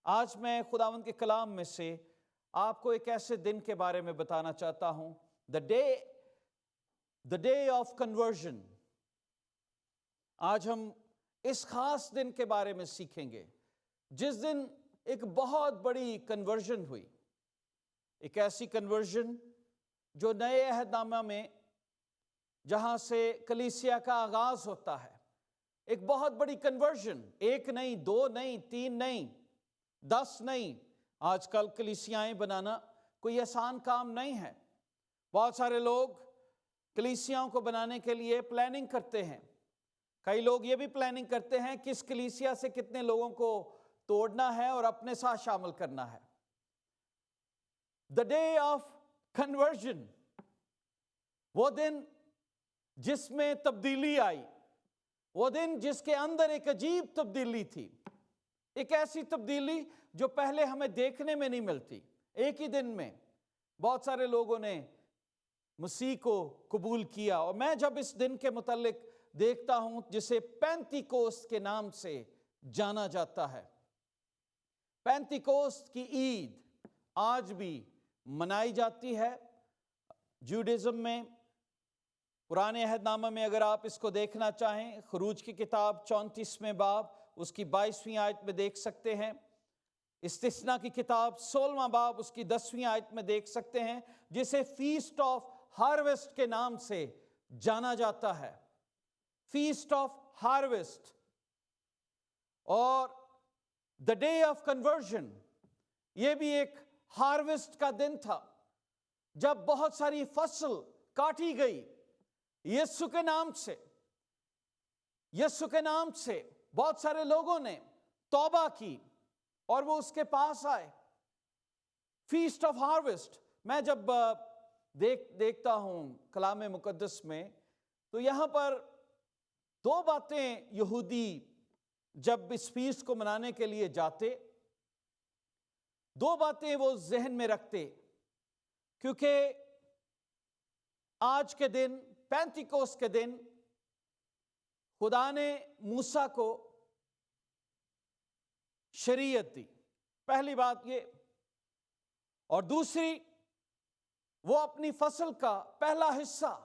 آج میں خداوند کے کلام میں سے آپ کو ایک ایسے دن کے بارے میں بتانا چاہتا ہوں، the day of conversion۔ آج ہم اس خاص دن کے بارے میں سیکھیں گے جس دن ایک بہت بڑی کنورژن ہوئی، ایک ایسی کنورژن جو نئے عہد نامہ میں جہاں سے کلیسیا کا آغاز ہوتا ہے، ایک بہت بڑی کنورژن، ایک نہیں، دو نہیں، تین نہیں، 10 نہیں۔ آج کل کلیسیائیں بنانا کوئی آسان کام نہیں ہے۔ بہت سارے لوگ کلیسیاؤں کو بنانے کے لیے پلاننگ کرتے ہیں۔ کئی لوگ یہ بھی پلاننگ کرتے ہیں کہ اس کلیسیا سے کتنے لوگوں کو توڑنا ہے اور اپنے ساتھ شامل کرنا ہے۔ The day of conversion، وہ دن جس میں تبدیلی آئی، وہ دن جس کے اندر ایک عجیب تبدیلی تھی، ایک ایسی تبدیلی جو پہلے ہمیں دیکھنے میں نہیں ملتی۔ ایک ہی دن میں بہت سارے لوگوں نے مسیح کو قبول کیا، اور میں جب اس دن کے متعلق دیکھتا ہوں جسے پینتیکوست کے نام سے جانا جاتا ہے، پینتیکوست کی عید آج بھی منائی جاتی ہے جوڈازم میں۔ پرانے عہد نامہ میں اگر آپ اس کو دیکھنا چاہیں، خروج کی کتاب 34ویں باب اس کی 22ویں آیت میں دیکھ سکتے ہیں، استثنا کی کتاب 16واں باب اس کی 10ویں آیت میں دیکھ سکتے ہیں، جسے فیسٹ آف ہارویسٹ کے نام سے جانا جاتا ہے، فیسٹ آف ہارویسٹ۔ اور دا ڈے آف کنورژن، یہ بھی ایک ہارویسٹ کا دن تھا جب بہت ساری فصل کاٹی گئی یسوع کے نام سے۔ یسوع کے نام سے بہت سارے لوگوں نے توبہ کی اور وہ اس کے پاس آئے۔ فیسٹ آف ہارویسٹ، میں جب دیکھتا ہوں کلام مقدس میں تو یہاں پر دو باتیں یہودی جب اس فیسٹ کو منانے کے لیے جاتے، دو باتیں وہ ذہن میں رکھتے، کیونکہ آج کے دن، پینتیکوست کے دن، خدا نے موسیٰ کو شریعت دی، پہلی بات یہ، اور دوسری وہ اپنی فصل کا پہلا حصہ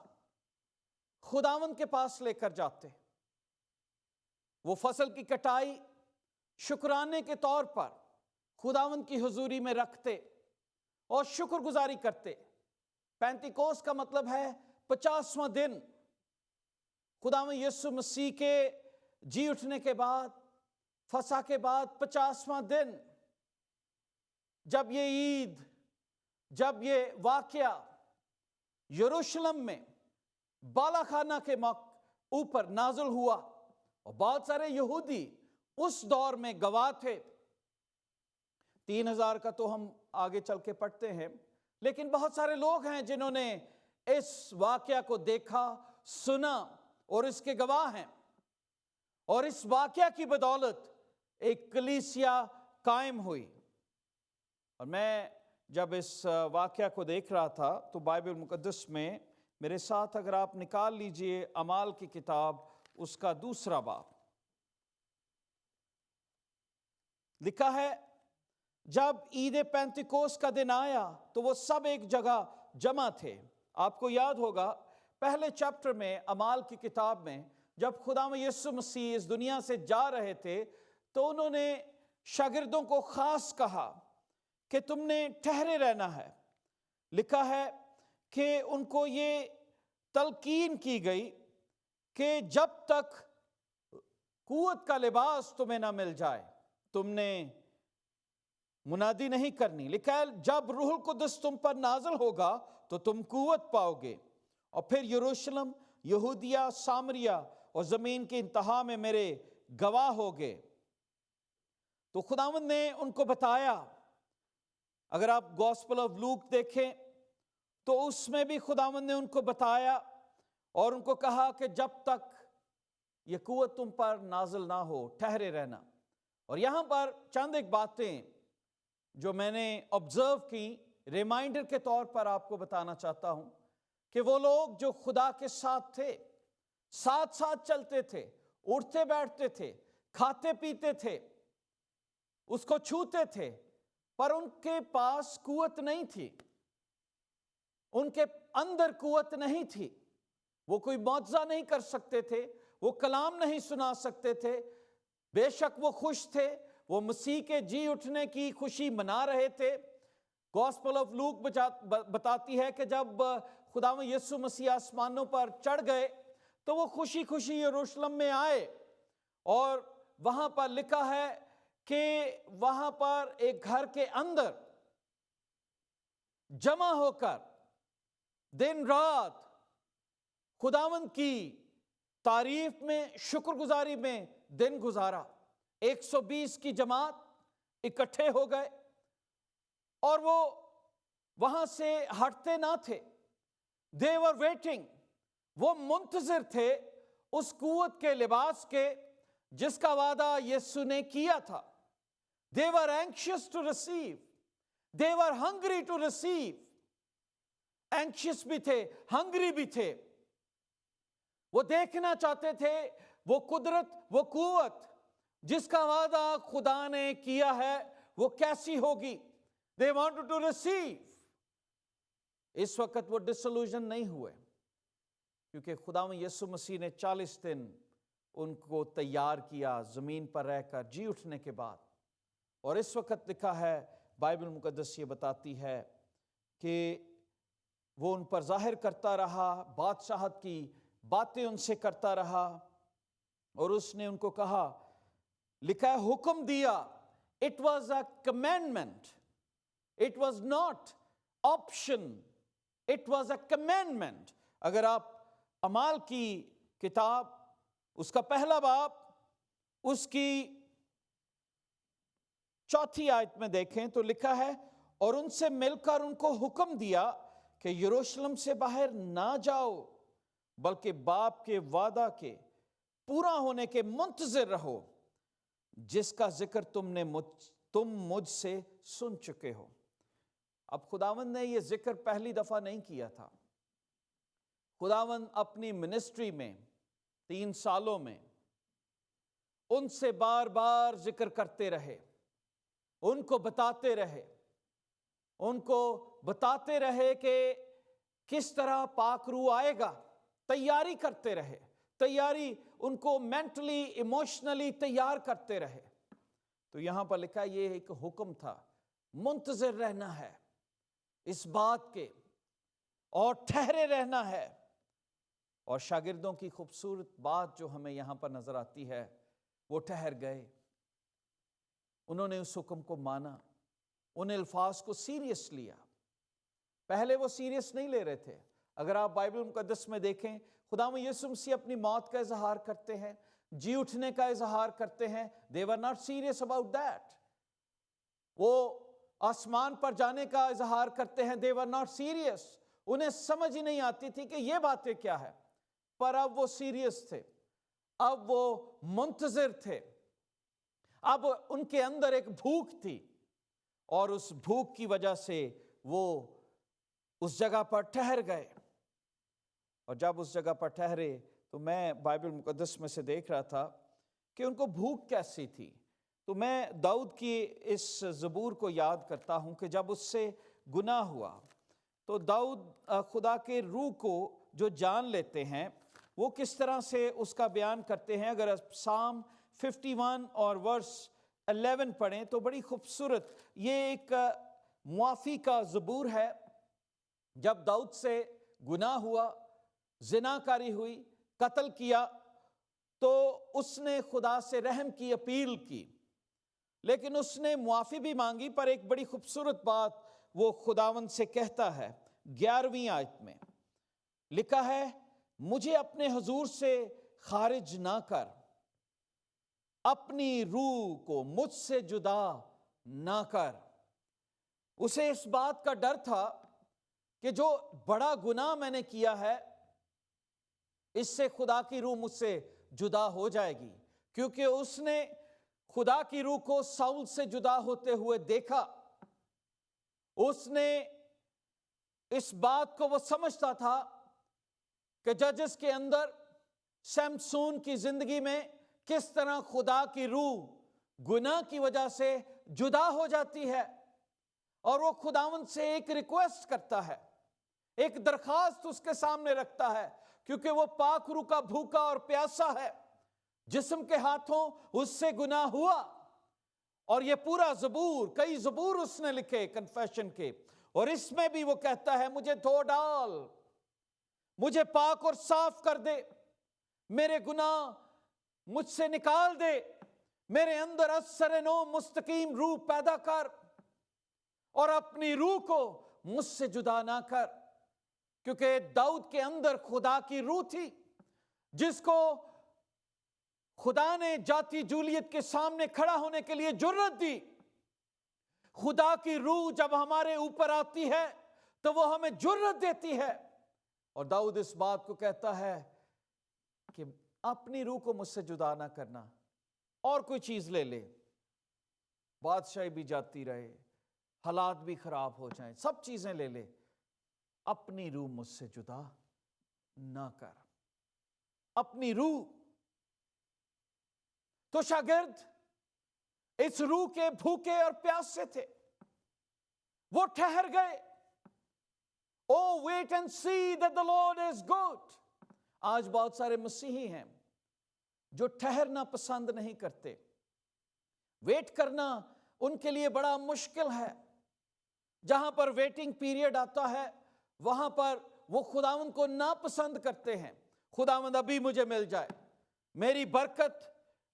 خداوند کے پاس لے کر جاتے۔ وہ فصل کی کٹائی شکرانے کے طور پر خداوند کی حضوری میں رکھتے اور شکر گزاری کرتے۔ پینتیکوست کا مطلب ہے 50واں دن، خداوند یسوع مسیح کے جی اٹھنے کے بعد، فسح کے بعد 50واں دن، جب یہ عید، جب یہ واقعہ یروشلم میں بالا خانہ کے اوپر نازل ہوا، اور بہت سارے یہودی اس دور میں گواہ تھے۔ 3000 کا تو ہم آگے چل کے پڑھتے ہیں، لیکن بہت سارے لوگ ہیں جنہوں نے اس واقعہ کو دیکھا، سنا اور اس کے گواہ ہیں، اور اس واقعہ کی بدولت ایک کلیسیا قائم ہوئی۔ اور میں جب اس واقعہ کو دیکھ رہا تھا تو بائبل مقدس میں میرے ساتھ اگر آپ نکال لیجئے اعمال کی کتاب اس کا 2 باب، لکھا ہے جب عید پینتیکوست کا دن آیا تو وہ سب ایک جگہ جمع تھے۔ آپ کو یاد ہوگا پہلے چیپٹر میں اعمال کی کتاب میں جب خداوند یسوع مسیح اس دنیا سے جا رہے تھے تو انہوں نے شاگردوں کو خاص کہا کہ تم نے ٹھہرے رہنا ہے۔ لکھا ہے کہ ان کو یہ تلقین کی گئی کہ جب تک قوت کا لباس تمہیں نہ مل جائے تم نے منادی نہیں کرنی۔ لکھا ہے جب روح القدس تم پر نازل ہوگا تو تم قوت پاؤ گے، اور پھر یروشلم، یہودیہ، سامریہ اور زمین کے انتہا میں میرے گواہ ہوگے۔ تو خداوند نے ان کو بتایا، اگر آپ گوسپل آف لوک دیکھیں تو اس میں بھی خداوند نے ان کو بتایا اور ان کو کہا کہ جب تک یہ قوت تم پر نازل نہ ہو ٹھہرے رہنا۔ اور یہاں پر چند ایک باتیں جو میں نے آبزرو کی، ریمائنڈر کے طور پر آپ کو بتانا چاہتا ہوں کہ وہ لوگ جو خدا کے ساتھ تھے، ساتھ ساتھ چلتے تھے، اٹھتے بیٹھتے تھے، کھاتے پیتے تھے، اس کو چھوتے تھے، پر ان کے پاس قوت نہیں تھی، ان کے اندر قوت نہیں تھی، وہ کوئی معجزہ نہیں کر سکتے تھے، وہ کلام نہیں سنا سکتے تھے۔ بے شک وہ خوش تھے، وہ مسیح کے جی اٹھنے کی خوشی منا رہے تھے۔ گوسپل آف لوک بتاتی ہے کہ جب خداوند یسوع مسیح آسمانوں پر چڑھ گئے تو وہ خوشی خوشی یروشلم میں آئے، اور وہاں پر لکھا ہے کہ وہاں پر ایک گھر کے اندر جمع ہو کر دن رات خداوند کی تعریف میں، شکر گزاری میں دن گزارا۔ 120 کی جماعت اکٹھے ہو گئے، اور وہ وہاں سے ہٹتے نہ تھے۔ They were waiting، وہ منتظر تھے اس قوت کے لباس کے جس کا وعدہ یسوع نے کیا تھا۔ They were anxious to receive، they were hungry to receive، anxious بھی تھے، hungry بھی تھے۔ وہ دیکھنا چاہتے تھے وہ قدرت، وہ قوت جس کا وعدہ خدا نے کیا ہے وہ کیسی ہوگی۔ They wanted to receive۔ اس وقت وہ ڈسلوژن نہیں ہوئے، کیونکہ خداوند یسوع مسیح نے 40 دن ان کو تیار کیا زمین پر رہ کر جی اٹھنے کے بعد۔ اور اس وقت لکھا ہے، بائبل مقدس یہ بتاتی ہے کہ وہ ان پر ظاہر کرتا رہا، بادشاہت کی باتیں ان سے کرتا رہا، اور اس نے ان کو کہا، لکھا ہے حکم دیا۔ It was a commandment، it was not option، it was a commandment۔ اگر آپ اعمال کی کتاب اس کا پہلا باب اس کی 4 آیت میں دیکھیں تو لکھا ہے، اور ان سے مل کر ان کو حکم دیا کہ یروشلم سے باہر نہ جاؤ، بلکہ باپ کے وعدہ کے پورا ہونے کے منتظر رہو، جس کا ذکر تم مجھ سے سن چکے ہو۔ اب خداوند نے یہ ذکر پہلی دفعہ نہیں کیا تھا۔ خداوند اپنی منسٹری میں 3 سالوں میں ان سے بار بار ذکر کرتے رہے، ان کو بتاتے رہے، ان کو بتاتے رہے کہ کس طرح پاک روح آئے گا، تیاری کرتے رہے، تیاری ان کو مینٹلی ایموشنلی تیار کرتے رہے۔ تو یہاں پر لکھا یہ ایک حکم تھا، منتظر رہنا ہے اس بات کے، اور ٹھہرے رہنا ہے۔ اور شاگردوں کی خوبصورت بات جو ہمیں یہاں پر نظر آتی ہے، وہ ٹھہر گئے، انہوں نے اس حکم کو مانا، ان الفاظ کو سیریس لیا۔ پہلے وہ سیریس نہیں لے رہے تھے۔ اگر آپ بائبل مقدس میں دیکھیں، خداوند یسوع مسیح اپنی موت کا اظہار کرتے ہیں، جی اٹھنے کا اظہار کرتے ہیں۔ They were not serious about that۔ وہ آسمان پر جانے کا اظہار کرتے ہیں۔ They were not serious۔ انہیں سمجھ ہی نہیں آتی تھی کہ یہ باتیں کیا ہے، پر اب وہ سیریس تھے، اب وہ منتظر تھے، اب ان کے اندر ایک بھوک تھی، اور اس بھوک کی وجہ سے وہ اس جگہ پر ٹھہر گئے۔ اور جب اس جگہ پر ٹھہرے تو میں بائبل مقدس میں سے دیکھ رہا تھا کہ ان کو بھوک کیسی تھی۔ تو میں داؤد کی اس زبور کو یاد کرتا ہوں کہ جب اس سے گناہ ہوا تو داؤد خدا کے روح کو جو جان لیتے ہیں وہ کس طرح سے اس کا بیان کرتے ہیں۔ اگر سام 51 اور ورس 11 پڑھیں تو بڑی خوبصورت یہ ایک معافی کا زبور ہے۔ جب داؤد سے گناہ ہوا، زنا کاری ہوئی، قتل کیا، تو اس نے خدا سے رحم کی اپیل کی، لیکن اس نے معافی بھی مانگی، پر ایک بڑی خوبصورت بات وہ خداوند سے کہتا ہے۔ 11ویں آیت میں لکھا ہے، مجھے اپنے حضور سے خارج نہ کر، اپنی روح کو مجھ سے جدا نہ کر۔ اسے اس بات کا ڈر تھا کہ جو بڑا گناہ میں نے کیا ہے، اس سے خدا کی روح مجھ سے جدا ہو جائے گی، کیونکہ اس نے خدا کی روح کو ساؤل سے جدا ہوتے ہوئے دیکھا۔ اس نے اس بات کو وہ سمجھتا تھا کہ ججز کے اندر سمسون کی زندگی میں کس طرح خدا کی روح گناہ کی وجہ سے جدا ہو جاتی ہے اور وہ خداوند سے ایک ریکویسٹ کرتا ہے، ایک درخواست اس کے سامنے رکھتا ہے، کیونکہ وہ پاک روح کا بھوکا اور پیاسا ہے۔ جسم کے ہاتھوں اس سے گناہ ہوا، اور یہ پورا زبور، کئی زبور اس نے لکھے کنفیشن کے، اور اس میں بھی وہ کہتا ہے مجھے دھو ڈال، مجھے پاک اور صاف کر دے، میرے گناہ مجھ سے نکال دے، میرے اندر اثر نو مستقیم روح پیدا کر، اور اپنی روح کو مجھ سے جدا نہ کر۔ کیونکہ داؤد کے اندر خدا کی روح تھی، جس کو خدا نے جاتی جولیت کے سامنے کھڑا ہونے کے لیے جرأت دی۔ خدا کی روح جب ہمارے اوپر آتی ہے تو وہ ہمیں جرأت دیتی ہے، اور داؤد اس بات کو کہتا ہے کہ اپنی روح کو مجھ سے جدا نہ کرنا، اور کوئی چیز لے لے، بادشاہی بھی جاتی رہے، حالات بھی خراب ہو جائیں، سب چیزیں لے لے، اپنی روح مجھ سے جدا نہ کر، اپنی روح۔ تو شاگرد اس روح کے بھوکے اور پیاسے تھے، وہ ٹھہر گئے۔ Oh, wait and see that the Lord is good۔ آج بہت سارے مسیحی ہیں جو ٹھہرنا پسند نہیں کرتے، ویٹ کرنا ان کے لیے بڑا مشکل ہے۔ جہاں پر ویٹنگ پیریڈ آتا ہے وہاں پر وہ خداوند کو ناپسند کرتے ہیں۔ خداوند ابھی مجھے مل جائے، میری برکت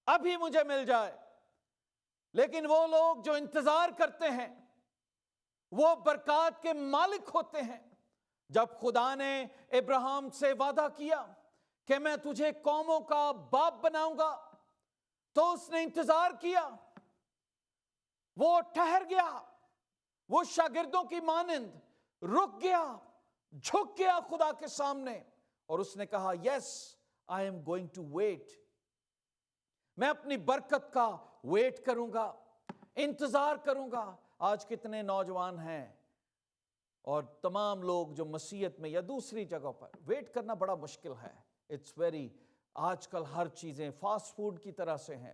ابھی مجھے مل جائے۔ لیکن وہ لوگ جو انتظار کرتے ہیں وہ برکات کے مالک ہوتے ہیں۔ جب خدا نے ابراہیم سے وعدہ کیا کہ میں تجھے قوموں کا باپ بناؤں گا، تو اس نے انتظار کیا، وہ ٹھہر گیا، وہ شاگردوں کی مانند رک گیا، جھک گیا خدا کے سامنے، اور اس نے کہا yes I am going to wait, میں اپنی برکت کا ویٹ کروں گا، انتظار کروں گا۔ آج کتنے نوجوان ہیں اور تمام لوگ جو مسیحیت میں یا دوسری جگہ پر ویٹ کرنا بڑا مشکل ہے۔ اٹس ویری، آج کل ہر چیزیں فاسٹ فوڈ کی طرح سے ہیں۔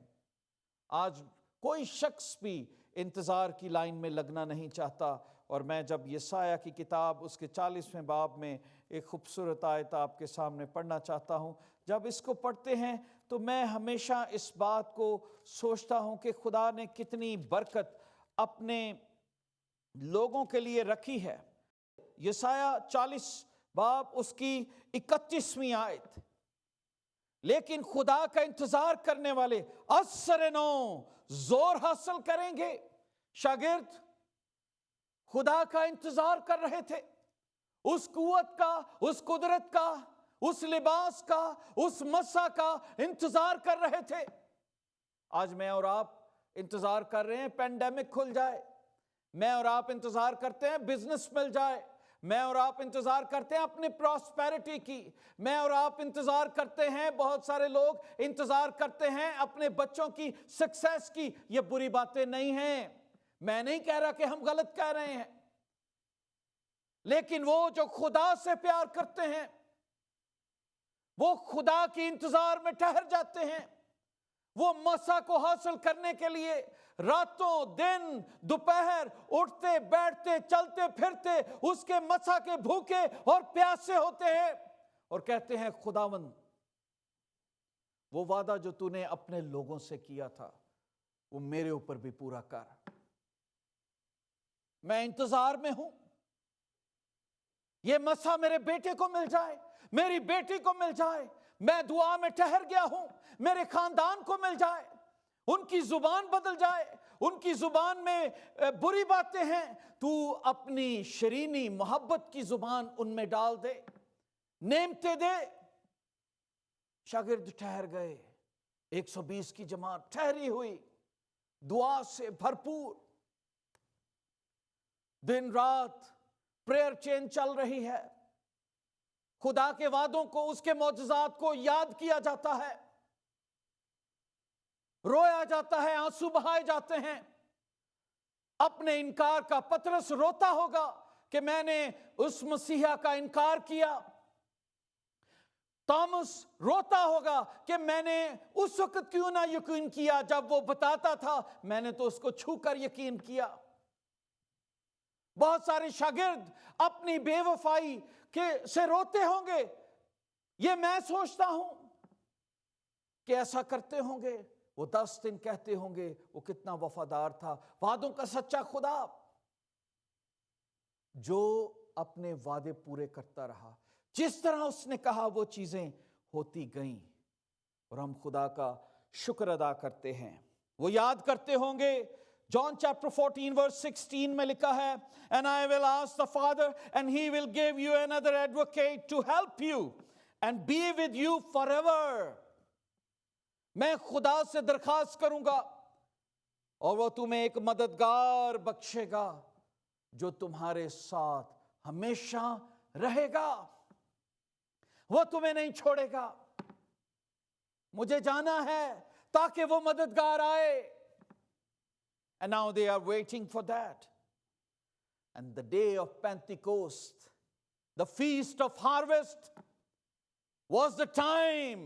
آج کوئی شخص بھی انتظار کی لائن میں لگنا نہیں چاہتا۔ اور میں جب یسایہ کی کتاب اس کے 40ویں باب میں ایک خوبصورت آیت آپ کے سامنے پڑھنا چاہتا ہوں۔ جب اس کو پڑھتے ہیں تو میں ہمیشہ اس بات کو سوچتا ہوں کہ خدا نے کتنی برکت اپنے لوگوں کے لیے رکھی ہے۔ یسایہ 40 باب اس کی 31ویں آیت، لیکن خدا کا انتظار کرنے والے اثر نو زور حاصل کریں گے۔ شاگرد خدا کا انتظار کر رہے تھے، اس قوت کا، اس قدرت کا، اس لباس کا، اس مسا کا انتظار کر رہے تھے۔ آج میں اور آپ انتظار کر رہے ہیں پینڈیمک کھل جائے، میں اور آپ انتظار کرتے ہیں بزنس مل جائے، میں اور آپ انتظار کرتے ہیں اپنی پراسپیرٹی کی، میں اور آپ انتظار کرتے ہیں، بہت سارے لوگ انتظار کرتے ہیں اپنے بچوں کی سکسیس کی۔ یہ بری باتیں نہیں ہیں، میں نہیں کہہ رہا کہ ہم غلط کہہ رہے ہیں، لیکن وہ جو خدا سے پیار کرتے ہیں وہ خدا کی انتظار میں ٹھہر جاتے ہیں۔ وہ مسا کو حاصل کرنے کے لیے راتوں دن دوپہر اٹھتے بیٹھتے چلتے پھرتے اس کے مسا کے بھوکے اور پیاسے ہوتے ہیں، اور کہتے ہیں خداوند وہ وعدہ جو تو نے اپنے لوگوں سے کیا تھا وہ میرے اوپر بھی پورا کر۔ میں انتظار میں ہوں، یہ مسا میرے بیٹے کو مل جائے، میری بیٹی کو مل جائے، میں دعا میں ٹھہر گیا ہوں، میرے خاندان کو مل جائے، ان کی زبان بدل جائے، ان کی زبان میں بری باتیں ہیں، تو اپنی شرینی محبت کی زبان ان میں ڈال دے، نعمتیں دے۔ شاگرد ٹھہر گئے، 120 کی جماعت ٹھہری ہوئی، دعا سے بھرپور، دن رات پریئر چین چل رہی ہے، خدا کے وعدوں کو، اس کے معجزات کو یاد کیا جاتا ہے، رویا جاتا ہے، آنسو بہائے جاتے ہیں۔ اپنے انکار کا پطرس روتا ہوگا کہ میں نے اس مسیحا کا انکار کیا، تامس روتا ہوگا کہ میں نے اس وقت کیوں نہ یقین کیا جب وہ بتاتا تھا، میں نے تو اس کو چھو کر یقین کیا۔ بہت سارے شاگرد اپنی بے وفائی سے روتے ہوں گے، یہ میں سوچتا ہوں کہ ایسا کرتے ہوں گے۔ وہ 10 دن کہتے ہوں گے وہ کتنا وفادار تھا، وعدوں کا سچا خدا جو اپنے وعدے پورے کرتا رہا، جس طرح اس نے کہا وہ چیزیں ہوتی گئیں، اور ہم خدا کا شکر ادا کرتے ہیں۔ وہ یاد کرتے ہوں گے جان چیپٹر 14 verse 16 میں لکھا ہے and I will ask the Father and he will give you another advocate to help you and be with you forever۔ میں خدا سے درخواست کروں گا اور وہ تمہیں ایک مددگار بخشے گا جو تمہارے ساتھ ہمیشہ رہے گا، وہ تمہیں نہیں چھوڑے گا۔ مجھے جانا ہے تاکہ وہ مددگار آئے۔ And now they are waiting for that. And the day of Pentecost, the feast of harvest, was the time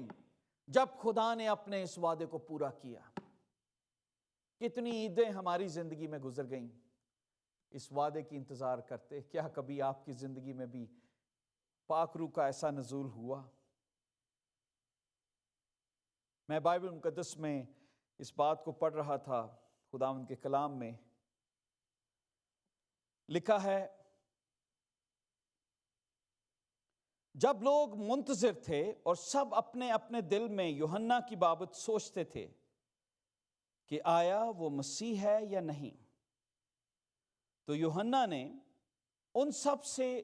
جب خدا نے اپنے اس وعدے کو پورا کیا۔ کتنی عیدیں ہماری زندگی میں گزر گئیں اس وعدے کی انتظار کرتے۔ کیا کبھی آپ کی زندگی میں بھی پاک روح کا ایسا نزول ہوا؟ میں بائبل مقدس میں اس بات کو پڑھ رہا تھا، خداوند کے کلام میں لکھا ہے جب لوگ منتظر تھے اور سب اپنے اپنے دل میں یوحنا کی بابت سوچتے تھے کہ آیا وہ مسیح ہے یا نہیں، تو یوحنا نے ان سب سے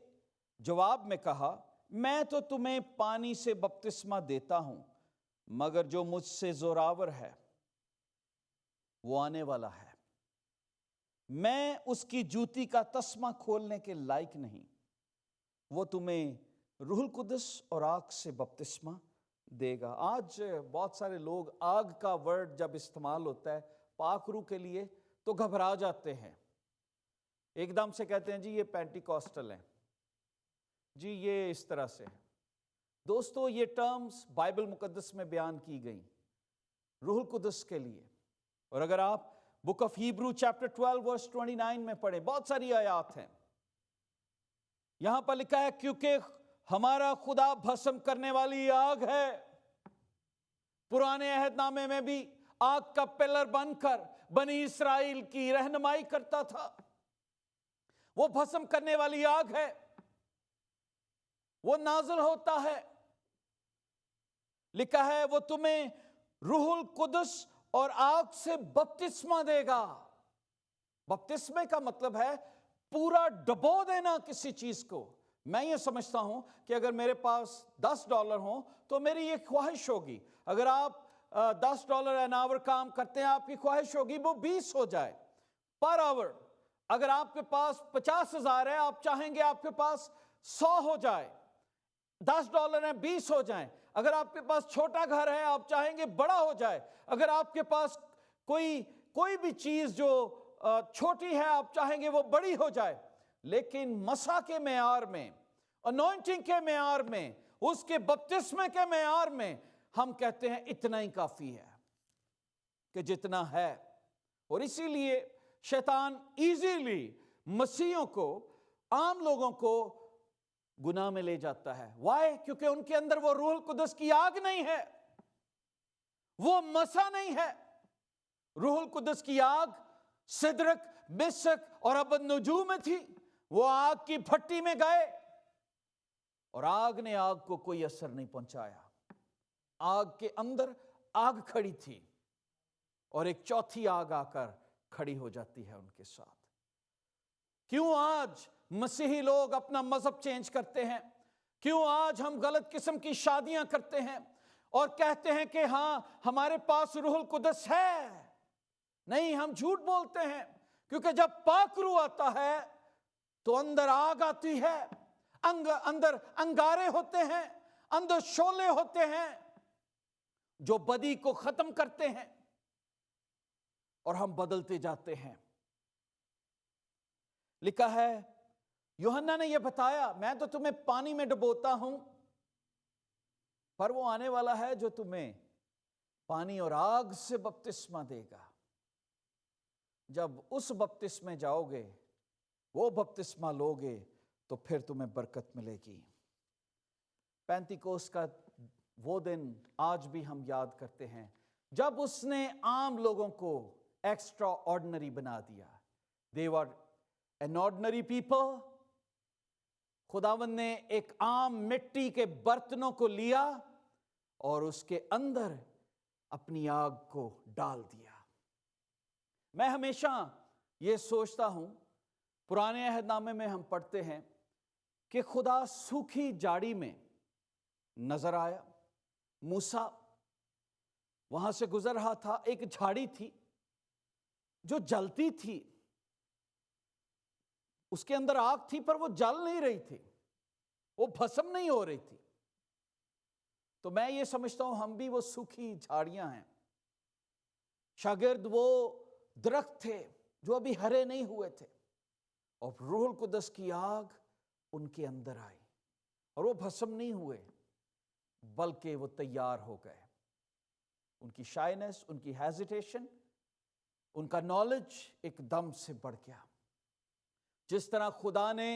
جواب میں کہا، میں تو تمہیں پانی سے بپتسمہ دیتا ہوں، مگر جو مجھ سے زوراور ہے وہ آنے والا ہے، میں اس کی جوتی کا تسمہ کھولنے کے لائق نہیں، وہ تمہیں روح القدس اور آگ سے بپتسمہ دے گا۔ آج بہت سارے لوگ آگ کا ورڈ جب استعمال ہوتا ہے پاک روح کے لیے تو گھبرا جاتے ہیں، ایک دم سے کہتے ہیں جی یہ پینٹیکوسٹل ہیں، جی یہ اس طرح سے ہے۔ دوستو یہ ٹرمز بائبل مقدس میں بیان کی گئیں روح القدس کے لیے، اور اگر آپ book of Hebrew chapter 12 verse 29 میں پڑھیں، بہت ساری آیات ہیں، یہاں پر لکھا ہے کیونکہ ہمارا خدا بھسم کرنے والی آگ ہے۔ پرانے عہد نامے میں بھی آگ کا پلر بن کر بنی اسرائیل کی رہنمائی کرتا تھا، وہ بھسم کرنے والی آگ ہے، وہ نازل ہوتا ہے۔ لکھا ہے وہ تمہیں روح القدس اور آگ سے بپتسمہ دے گا۔ بپتسمے کا مطلب ہے پورا ڈبو دینا کسی چیز کو۔ میں یہ سمجھتا ہوں کہ اگر میرے پاس $10 ہوں تو میری یہ خواہش ہوگی، اگر آپ $10 an hour کام کرتے ہیں آپ کی خواہش ہوگی وہ 20 ہو جائے پر آور۔ اگر آپ کے پاس 50,000 ہے آپ چاہیں گے آپ کے پاس 100 ہو جائے، $10 ہیں 20 ہو جائیں۔ اگر آپ کے پاس چھوٹا گھر ہے آپ چاہیں گے بڑا ہو جائے، اگر آپ کے پاس کوئی بھی چیز جو چھوٹی ہے آپ چاہیں گے وہ بڑی ہو جائے، لیکن مسا کے معیار میں، انوائنٹنگ کے معیار میں، اس کے بپتسمے کے معیار میں ہم کہتے ہیں اتنا ہی کافی ہے کہ جتنا ہے۔ اور اسی لیے شیطان ایزیلی مسیحوں کو، عام لوگوں کو گناہ میں لے جاتا ہے۔ وائی؟ کیونکہ ان کے اندر وہ روح القدس کی آگ نہیں ہے، وہ مسا نہیں ہے۔ روح القدس کی آگ سدرک، مسک اور ابدنجو میں تھی، وہ آگ کی بھٹی میں گئے اور آگ نے آگ کو کوئی اثر نہیں پہنچایا۔ آگ کے اندر آگ کھڑی تھی اور ایک چوتھی آگ آ کر کھڑی ہو جاتی ہے ان کے ساتھ۔ کیوں آج مسیحی لوگ اپنا مذہب چینج کرتے ہیں؟ کیوں آج ہم غلط قسم کی شادیاں کرتے ہیں اور کہتے ہیں کہ ہاں ہمارے پاس روح القدس ہے؟ نہیں، ہم جھوٹ بولتے ہیں، کیونکہ جب پاک روح آتا ہے تو اندر آگ آتی ہے، اندر انگارے ہوتے ہیں، اندر شعلے ہوتے ہیں جو بدی کو ختم کرتے ہیں اور ہم بدلتے جاتے ہیں۔ لکھا ہے یوحنا نے یہ بتایا، میں تو تمہیں پانی میں ڈبوتا ہوں پر وہ آنے والا ہے جو تمہیں پانی اور آگ سے بپتسمہ دے گا. جب اس بپتسمے جاؤ گے، وہ بپتسمہ لوگے، تو پھر تمہیں برکت ملے گی. پینتیکوست کا وہ دن آج بھی ہم یاد کرتے ہیں جب اس نے عام لوگوں کو ایکسٹرا آرڈنری بنا دیا. They were an ordinary people. خداوند نے ایک عام مٹی کے برتنوں کو لیا اور اس کے اندر اپنی آگ کو ڈال دیا. میں ہمیشہ یہ سوچتا ہوں، پرانے عہد نامے میں ہم پڑھتے ہیں کہ خدا سوکھی جھاڑی میں نظر آیا. موسیٰ وہاں سے گزر رہا تھا، ایک جھاڑی تھی جو جلتی تھی، اس کے اندر آگ تھی پر وہ جل نہیں رہی تھی، وہ بھسم نہیں ہو رہی تھی. تو میں یہ سمجھتا ہوں ہم بھی وہ سوکھی جھاڑیاں ہیں. شاگرد وہ درخت تھے جو ابھی ہرے نہیں ہوئے تھے، اور روح القدس کی آگ ان کے اندر آئی اور وہ بھسم نہیں ہوئے بلکہ وہ تیار ہو گئے. ان کی شائنس، ان کی ہیزیٹیشن، ان کا نالج ایک دم سے بڑھ گیا. جس طرح خدا نے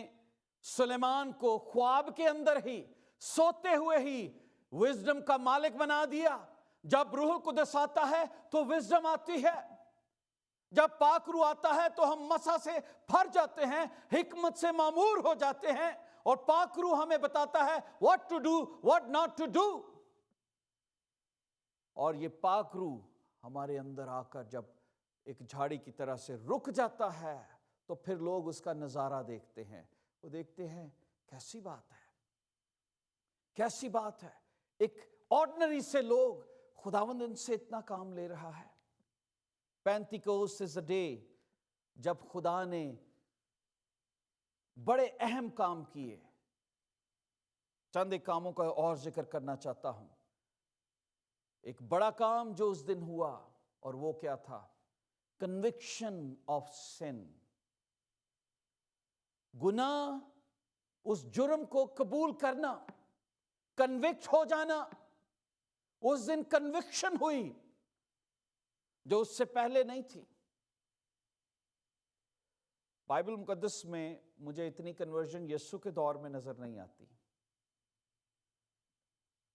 سلیمان کو خواب کے اندر ہی، سوتے ہوئے ہی وزڈم کا مالک بنا دیا. جب روح القدس آتا ہے تو وزڈم آتی ہے، جب پاک روح آتا ہے تو ہم مسا سے بھر جاتے ہیں، حکمت سے معمور ہو جاتے ہیں، اور پاک روح ہمیں بتاتا ہے what to do, what not to do. اور یہ پاک روح ہمارے اندر آ کر جب ایک جھاڑی کی طرح سے رک جاتا ہے تو پھر لوگ اس کا نظارہ دیکھتے ہیں. وہ دیکھتے ہیں کیسی بات ہے، کیسی بات ہے، ایک آرڈنری سے لوگ، خداوند ان سے اتنا کام لے رہا ہے. پینتیکوست از اے ڈے جب خدا نے بڑے اہم کام کیے. چند ایک کاموں کا اور ذکر کرنا چاہتا ہوں. ایک بڑا کام جو اس دن ہوا، اور وہ کیا تھا؟ Conviction of sun. گناہ، اس جرم کو قبول کرنا، کنوکٹ ہو جانا. اس دن کنوکشن ہوئی جو اس سے پہلے نہیں تھی. بائبل مقدس میں مجھے اتنی کنورژن یسوع کے دور میں نظر نہیں آتی.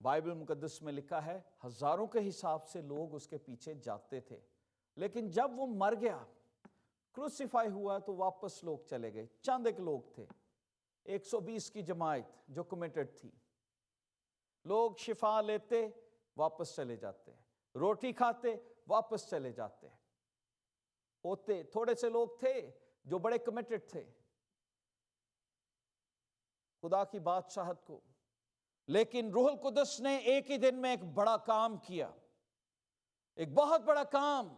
بائبل مقدس میں لکھا ہے ہزاروں کے حساب سے لوگ اس کے پیچھے جاتے تھے، لیکن جب وہ مر گیا، کروسیفائی ہوا، تو واپس لوگ چلے گئے. چند ایک لوگ تھے، 120 کی جماعت جو کمیٹڈ تھی. لوگ شفا لیتے، واپس چلے جاتے، روٹی کھاتے، واپس چلے جاتے. ہوتے تھوڑے سے لوگ تھے جو بڑے کمیٹڈ تھے خدا کی بادشاہت کو. لیکن روح القدس نے ایک ہی دن میں ایک بڑا کام کیا، ایک بہت بڑا کام،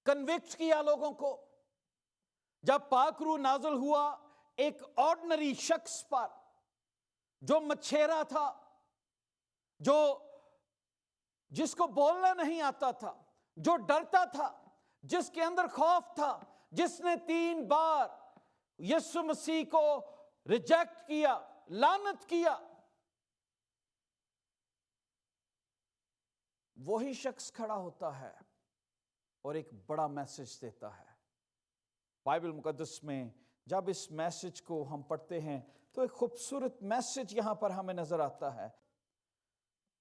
کنوکٹ کیا لوگوں کو. جب پاک روح نازل ہوا ایک آرڈنری شخص پر جو مچھیرا تھا، جس کو بولنا نہیں آتا تھا، جو ڈرتا تھا، جس کے اندر خوف تھا، جس نے 3 بار یسوع مسیح کو ریجیکٹ کیا، لعنت کیا، وہی شخص کھڑا ہوتا ہے اور ایک بڑا میسج دیتا ہے. بائبل مقدس میں جب اس میسج کو ہم پڑھتے ہیں تو ایک خوبصورت میسج یہاں پر ہمیں نظر آتا ہے.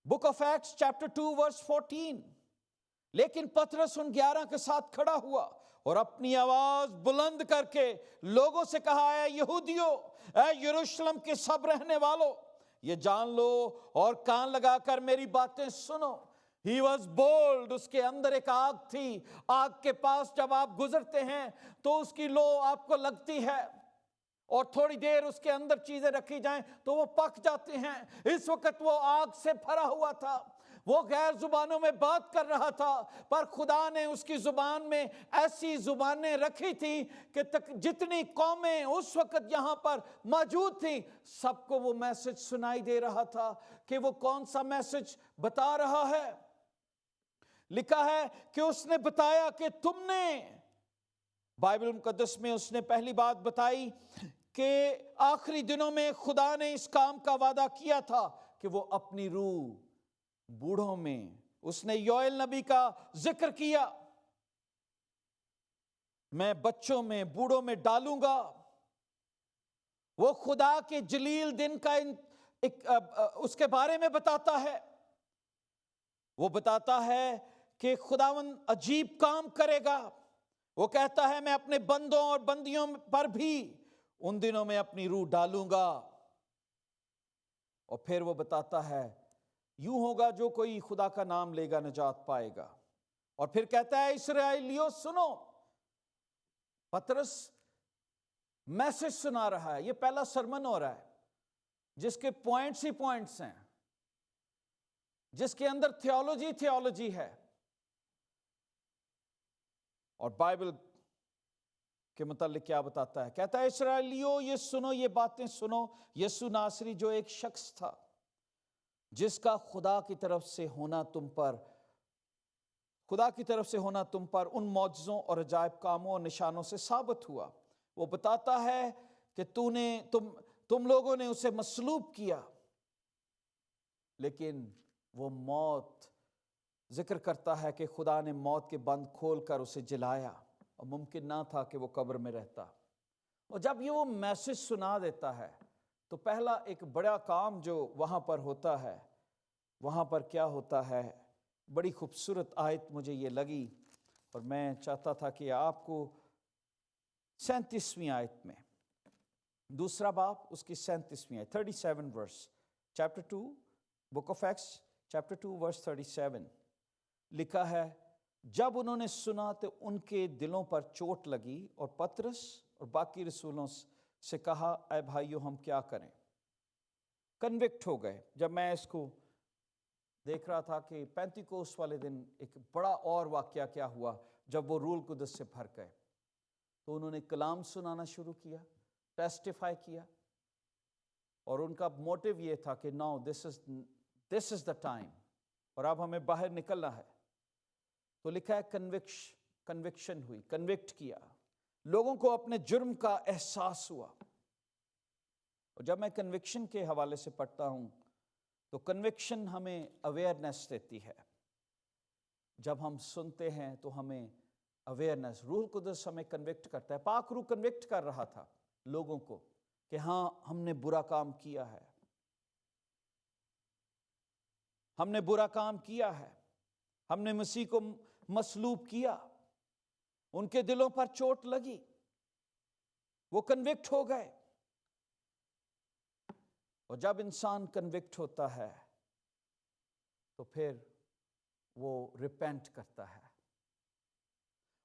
بک آف ایکٹس چیپٹر 2 ورس 14. لیکن پترس ان 11 کے ساتھ کھڑا ہوا اور اپنی آواز بلند کر کے لوگوں سے کہا، اے یہودیو، اے یروشلم کے سب رہنے والو، یہ جان لو اور کان لگا کر میری باتیں سنو. He was bold. اس کے اندر ایک آگ تھی. آگ کے پاس جب آپ گزرتے ہیں تو اس کی لو آپ کو لگتی ہے، اور تھوڑی دیر اس کے اندر چیزیں رکھی جائیں تو وہ پک جاتی ہیں. اس وقت وہ آگ سے بھرا ہوا تھا، وہ غیر زبانوں میں بات کر رہا تھا، پر خدا نے اس کی زبان میں ایسی زبانیں رکھی تھی کہ جتنی قومیں اس وقت یہاں پر موجود تھیں سب کو وہ میسج سنائی دے رہا تھا. کہ وہ کون سا میسج بتا رہا ہے؟ لکھا ہے کہ اس نے بتایا کہ تم نے، بائبل مقدس میں اس نے پہلی بات بتائی کہ آخری دنوں میں خدا نے اس کام کا وعدہ کیا تھا کہ وہ اپنی روح بوڑھوں میں، اس نے یوئیل نبی کا ذکر کیا، میں بچوں میں، بوڑھوں میں ڈالوں گا۔ وہ خدا کے جلیل دن کا اس کے بارے میں بتاتا ہے۔ وہ بتاتا ہے کہ خداوند عجیب کام کرے گا۔ وہ کہتا ہے میں اپنے بندوں اور بندیوں پر بھی ان دنوں میں اپنی روح ڈالوں گا۔ اور پھر وہ بتاتا ہے یوں ہوگا جو کوئی خدا کا نام لے گا نجات پائے گا۔ اور پھر کہتا ہے اسرائیلیو سنو، پطرس میسج سنا رہا ہے، یہ پہلا سرمن ہو رہا ہے جس کے پوائنٹس ہی پوائنٹس ہیں، جس کے اندر تھیولوجی ہے۔ اور بائبل کے متعلق کیا بتاتا ہے؟ کہتا ہے اسرائیلیو یہ سنو، یہ باتیں سنو، یسوع ناصری جو ایک شخص تھا جس کا خدا کی طرف سے ہونا تم پر ان معجزوں اور عجائب کاموں اور نشانوں سے ثابت ہوا۔ وہ بتاتا ہے کہ تم لوگوں نے اسے مصلوب کیا، لیکن وہ موت، ذکر کرتا ہے کہ خدا نے موت کے بند کھول کر اسے جلایا، اور ممکن نہ تھا کہ وہ قبر میں رہتا۔ اور جب یہ وہ میسج سنا دیتا ہے تو پہلا ایک بڑا کام جو وہاں پر ہوتا ہے، وہاں پر کیا ہوتا ہے؟ بڑی خوبصورت آیت مجھے یہ لگی، اور میں چاہتا تھا کہ آپ کو 37ویں آیت میں، دوسرا باب اس کی 37ویں آیت، 37 verse, chapter 2 book of Acts chapter 2 verse 37 لکھا ہے، جب انہوں نے سنا تو ان کے دلوں پر چوٹ لگی، اور پطرس اور باقی رسولوں سے کہا اے بھائیو ہم کیا کریں؟ کنوکٹ ہو گئے۔ جب میں اس کو دیکھ رہا تھا کہ پینتیکوست والے دن ایک بڑا اور واقعہ کیا ہوا، جب وہ روح القدس سے بھر گئے تو انہوں نے کلام سنانا شروع کیا، ٹیسٹیفائی کیا، اور ان کا موٹیو یہ تھا کہ now this is the time, اور اب ہمیں باہر نکلنا ہے۔ تو لکھا ہے کنوکشن ہوئی، کنوکٹ کیا، لوگوں کو اپنے جرم کا احساس ہوا۔ اور جب میں کنوکشن کے حوالے سے پڑھتا ہوں تو کنوکشن ہمیں اویئرنیس دیتی ہے۔ جب ہم سنتے ہیں تو ہمیں اویئرنیس، روح القدس ہمیں کنوکٹ کرتا ہے۔ پاک روح کنوکٹ کر رہا تھا لوگوں کو کہ ہاں ہم نے برا کام کیا ہے، ہم نے برا کام کیا ہے، ہم نے مسیح کو مصلوب کیا۔ ان کے دلوں پر چوٹ لگی، وہ کنوکٹ ہو گئے۔ اور جب انسان کنوکٹ ہوتا ہے تو پھر وہ ریپینٹ کرتا ہے،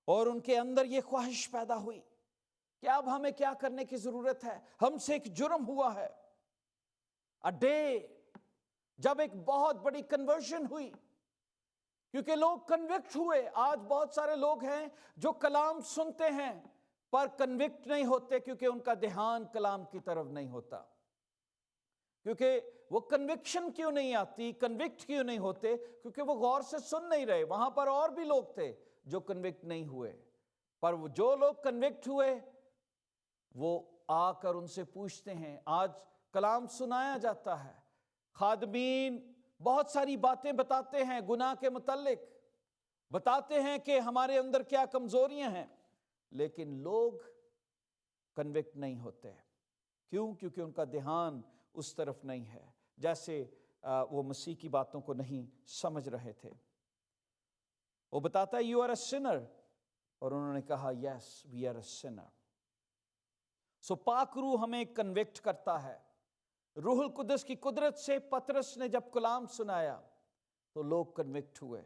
اور ان کے اندر یہ خواہش پیدا ہوئی کہ اب ہمیں کیا کرنے کی ضرورت ہے، ہم سے ایک جرم ہوا ہے۔ ڈے جب ایک بہت بڑی کنورژن ہوئی، کیونکہ لوگ کنوکٹ ہوئے۔ آج بہت سارے لوگ ہیں جو کلام سنتے ہیں پر کنوکٹ نہیں ہوتے، کیونکہ ان کا دھیان کلام کی طرف نہیں ہوتا۔ کیونکہ وہ کنوکشن کیوں نہیں آتی، کنوکٹ کیوں نہیں ہوتے؟ کیونکہ وہ غور سے سن نہیں رہے۔ وہاں پر اور بھی لوگ تھے جو کنوکٹ نہیں ہوئے، پر جو لوگ کنوکٹ ہوئے وہ آ کر ان سے پوچھتے ہیں۔ آج کلام سنایا جاتا ہے، خادمین بہت ساری باتیں بتاتے ہیں، گناہ کے متعلق بتاتے ہیں کہ ہمارے اندر کیا کمزوریاں ہیں، لیکن لوگ کنوکٹ نہیں ہوتے۔ کیوں؟ کیونکہ ان کا دھیان اس طرف نہیں ہے، جیسے وہ مسیح کی باتوں کو نہیں سمجھ رہے تھے۔ وہ بتاتا ہے یو آر اے سنر، اور انہوں نے کہا یس وی آر اے سنر۔ سو پاک روح ہمیں کنوکٹ کرتا ہے۔ روح القدس کی قدرت سے پطرس نے جب کلام سنایا تو لوگ کنوکٹ ہوئے،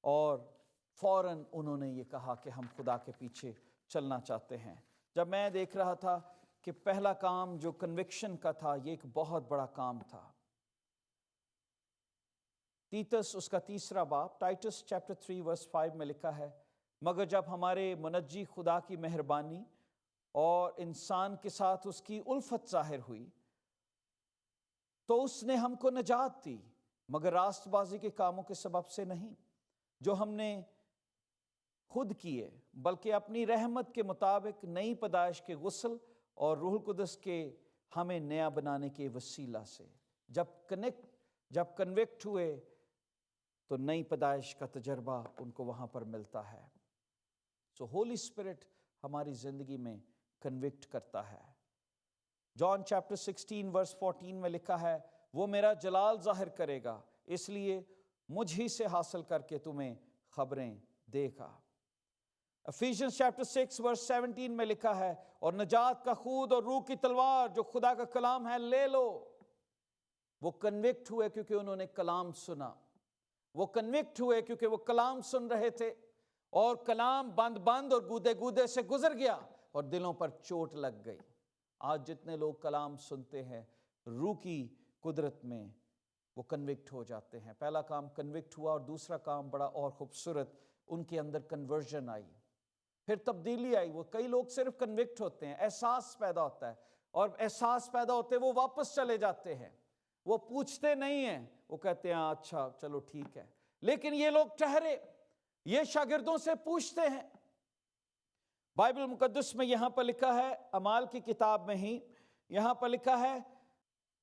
اور فوراً انہوں نے یہ کہا کہ ہم خدا کے پیچھے چلنا چاہتے ہیں۔ جب میں دیکھ رہا تھا کہ پہلا کام جو کنوکشن کا تھا، یہ ایک بہت بڑا کام تھا۔ تیتس اس کا تیسرا باب، ٹائٹس چیپٹر 3 ورس 5 میں لکھا ہے، مگر جب ہمارے منجی خدا کی مہربانی اور انسان کے ساتھ اس کی الفت ظاہر ہوئی تو اس نے ہم کو نجات دی، مگر راست بازی کے کاموں کے سبب سے نہیں جو ہم نے خود کیے، بلکہ اپنی رحمت کے مطابق نئی پیدائش کے غسل اور روح القدس کے ہمیں نیا بنانے کے وسیلہ سے جب کنوکٹ ہوئے تو نئی پیدائش کا تجربہ ان کو وہاں پر ملتا ہے. سو ہولی اسپرٹ ہماری زندگی میں کنوکٹ کرتا ہے. جان چیپٹر 16 ورس 14 میں لکھا ہے وہ میرا جلال ظاہر کرے گا اس لیے مجھ ہی سے حاصل کر کے تمہیں خبریں دے گا. افیشینز چیپٹر 6 ورس 17 میں لکھا ہے اور نجات کا خود اور روح کی تلوار جو خدا کا کلام ہے لے لو. وہ کنوکٹ ہوئے کیونکہ انہوں نے کلام سنا. وہ کنوکٹ ہوئے کیونکہ وہ کلام سن رہے تھے اور کلام بند اور گودے گودے سے گزر گیا اور دلوں پر چوٹ لگ گئی. آج جتنے لوگ کلام سنتے ہیں روح کی قدرت میں وہ کنوکٹ ہو جاتے ہیں. پہلا کام کنوکٹ ہوا اور دوسرا کام بڑا اور خوبصورت ان کے اندر کنورژن آئی, پھر تبدیلی آئی. وہ کئی لوگ صرف کنوکٹ ہوتے ہیں, احساس پیدا ہوتا ہے اور احساس پیدا ہوتے وہ واپس چلے جاتے ہیں, وہ پوچھتے نہیں ہیں, وہ کہتے ہیں اچھا چلو ٹھیک ہے. لیکن یہ لوگ ٹھہرے, یہ شاگردوں سے پوچھتے ہیں. بائبل مقدس میں یہاں پر لکھا ہے, اعمال کی کتاب میں ہی یہاں پر لکھا ہے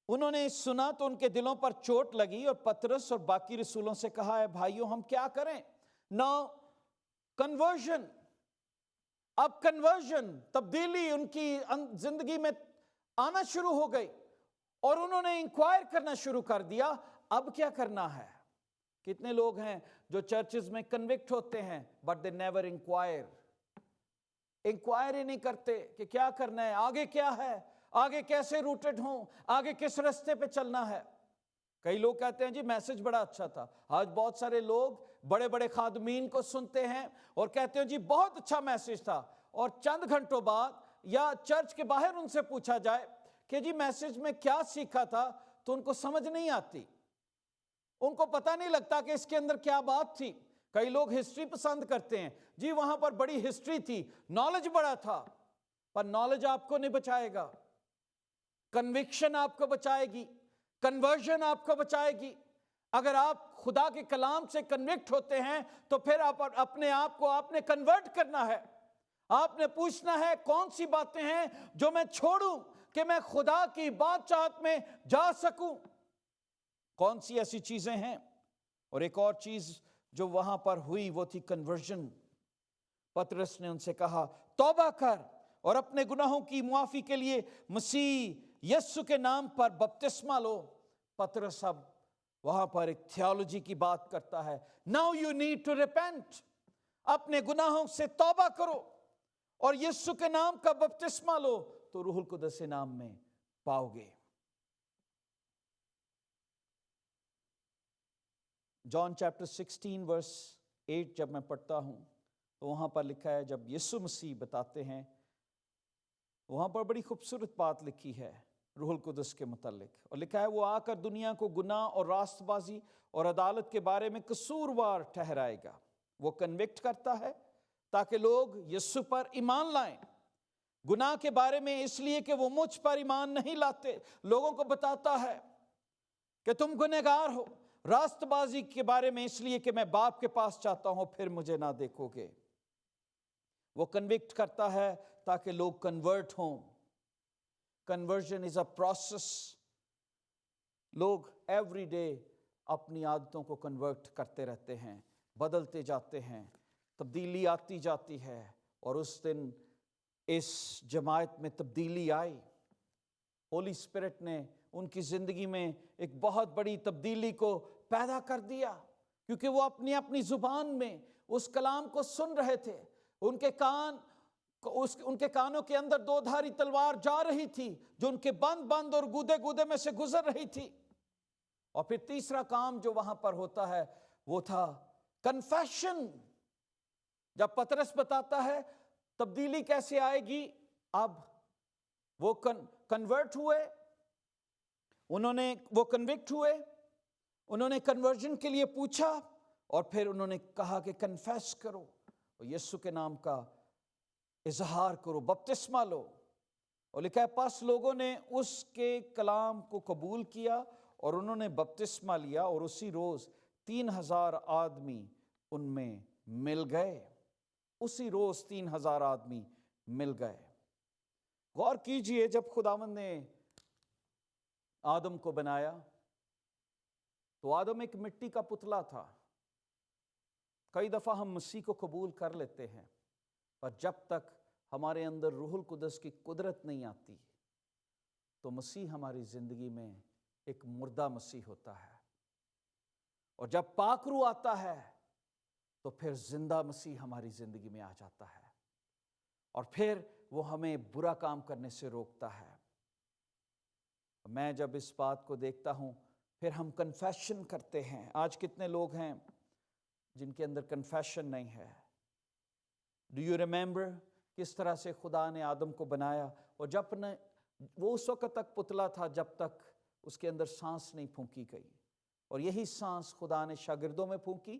انہوں نے سنا تو ان کے دلوں پر چوٹ لگی اور پترس اور باقی رسولوں سے کہا ہے بھائیوں ہم کیا کریں. ناؤ کنورژن, اب کنورژن تبدیلی ان کی زندگی میں آنا شروع ہو گئی اور انہوں نے انکوائر کرنا شروع کر دیا اب کیا کرنا ہے. کتنے لوگ ہیں جو چرچز میں کنوکٹ ہوتے ہیں بٹ دے نیور انکوائر ہی نہیں کرتے کہ کیا کرنا ہے, آگے کیا ہے, آگے کیسے روٹڈ ہوں, آگے کس رستے پہ چلنا ہے. کئی لوگ کہتے ہیں جی میسج بڑا اچھا تھا. آج بہت سارے لوگ بڑے بڑے خادمین کو سنتے ہیں اور کہتے ہیں جی بہت اچھا میسج تھا, اور چند گھنٹوں بعد یا چرچ کے باہر ان سے پوچھا جائے کہ جی میسج میں کیا سیکھا تھا تو ان کو سمجھ نہیں آتی, ان کو پتہ نہیں لگتا کہ اس کے اندر کیا بات تھی. کئی لوگ ہسٹری پسند کرتے ہیں, جی وہاں پر بڑی ہسٹری تھی, نالج بڑا تھا, پر نالج آپ کو نہیں بچائے گا. کنوکشن آپ کو بچائے گی, کنورژن آپ کو بچائے گی. اگر آپ خدا کے کلام سے کنوکٹ ہوتے ہیں تو پھر آپ اپنے آپ کو آپ نے کنورٹ کرنا ہے. آپ نے پوچھنا ہے کون سی باتیں ہیں جو میں چھوڑوں کہ میں خدا کی بادشاہت میں جا سکوں, کون سی ایسی چیزیں ہیں. اور ایک اور چیز جو وہاں پر ہوئی وہ تھی کنورژن. پترس نے ان سے کہا توبہ کر اور اپنے گناہوں کی معافی کے لیے مسیح یسوع کے نام پر بپتسمہ لو. پترس اب وہاں پر ایک تھیولوجی کی بات کرتا ہے. Now you need to repent, اپنے گناہوں سے توبہ کرو اور یسوع کے نام کا بپتسمہ لو تو روح القدس نام میں پاؤ گے. جان چیپٹر 16 ورس 8 جب میں پڑھتا ہوں تو وہاں پر لکھا ہے جب یسوع مسیح بتاتے ہیں, وہاں پر بڑی خوبصورت بات لکھی ہے روح القدس کے متعلق, اور لکھا ہے وہ آ کر دنیا کو گناہ اور راست بازی اور عدالت کے بارے میں قصوروار ٹھہرائے گا. وہ کنوکٹ کرتا ہے تاکہ لوگ یسوع پر ایمان لائیں. گناہ کے بارے میں اس لیے کہ وہ مجھ پر ایمان نہیں لاتے, لوگوں کو بتاتا ہے کہ تم گنہگار ہو. راست بازی کے بارے میں اس لیے کہ میں باپ کے پاس چاہتا ہوں پھر مجھے نہ دیکھو گے. وہ کنوکٹ کرتا ہے تاکہ لوگ کنورٹ ہوں. Conversion is a process. لوگ ایوری ڈے اپنی عادتوں کو کنورٹ کرتے رہتے ہیں, بدلتے جاتے ہیں, تبدیلی آتی جاتی ہے, اور اس دن اس جماعت میں تبدیلی آئی. ہولی اسپرٹ نے ان کی زندگی میں ایک بہت بڑی تبدیلی کو پیدا کر دیا, کیونکہ وہ اپنی اپنی زبان میں اس کلام کو سن رہے تھے. ان کے کانوں کے اندر دو دھاری تلوار جا رہی تھی جو ان کے بند اور گودے گودے میں سے گزر رہی تھی. اور پھر تیسرا کام جو وہاں پر ہوتا ہے وہ تھا کنفیشن. جب پترس بتاتا ہے تبدیلی کیسے آئے گی, اب وہ کنورٹ ہوئے, وہ کنوکٹ ہوئے, انہوں نے کنورژن کے لیے پوچھا اور پھر انہوں نے کہا کہ کنفیس کرو اور یسوع کے نام کا اظہار کرو, بپتسمہ لو. اور لکھا ہے پس لوگوں نے اس کے کلام کو قبول کیا اور انہوں نے بپتسمہ لیا, اور اسی روز 3000 آدمی ان میں مل گئے. اسی روز 3000 آدمی مل گئے. غور کیجئے جب خداوند نے آدم کو بنایا تو آدم ایک مٹی کا پتلا تھا۔ کئی دفعہ ہم مسیح کو قبول کر لیتے ہیں، پر جب تک ہمارے اندر روح القدس کی قدرت نہیں آتی تو مسیح ہماری زندگی میں ایک مردہ مسیح ہوتا ہے، اور جب پاک روح آتا ہے تو پھر زندہ مسیح ہماری زندگی میں آ جاتا ہے، اور پھر وہ ہمیں برا کام کرنے سے روکتا ہے۔ میں جب اس بات کو دیکھتا ہوں، پھر ہم کنفیشن کرتے ہیں۔ آج کتنے لوگ ہیں جن کے اندر کنفیشن نہیں ہے؟ ڈو یو ریممبر کس طرح سے خدا نے آدم کو بنایا؟ اور جب نے وہ اس وقت تک پتلا تھا جب تک اس کے اندر سانس نہیں پھونکی گئی، اور یہی سانس خدا نے شاگردوں میں پھونکی،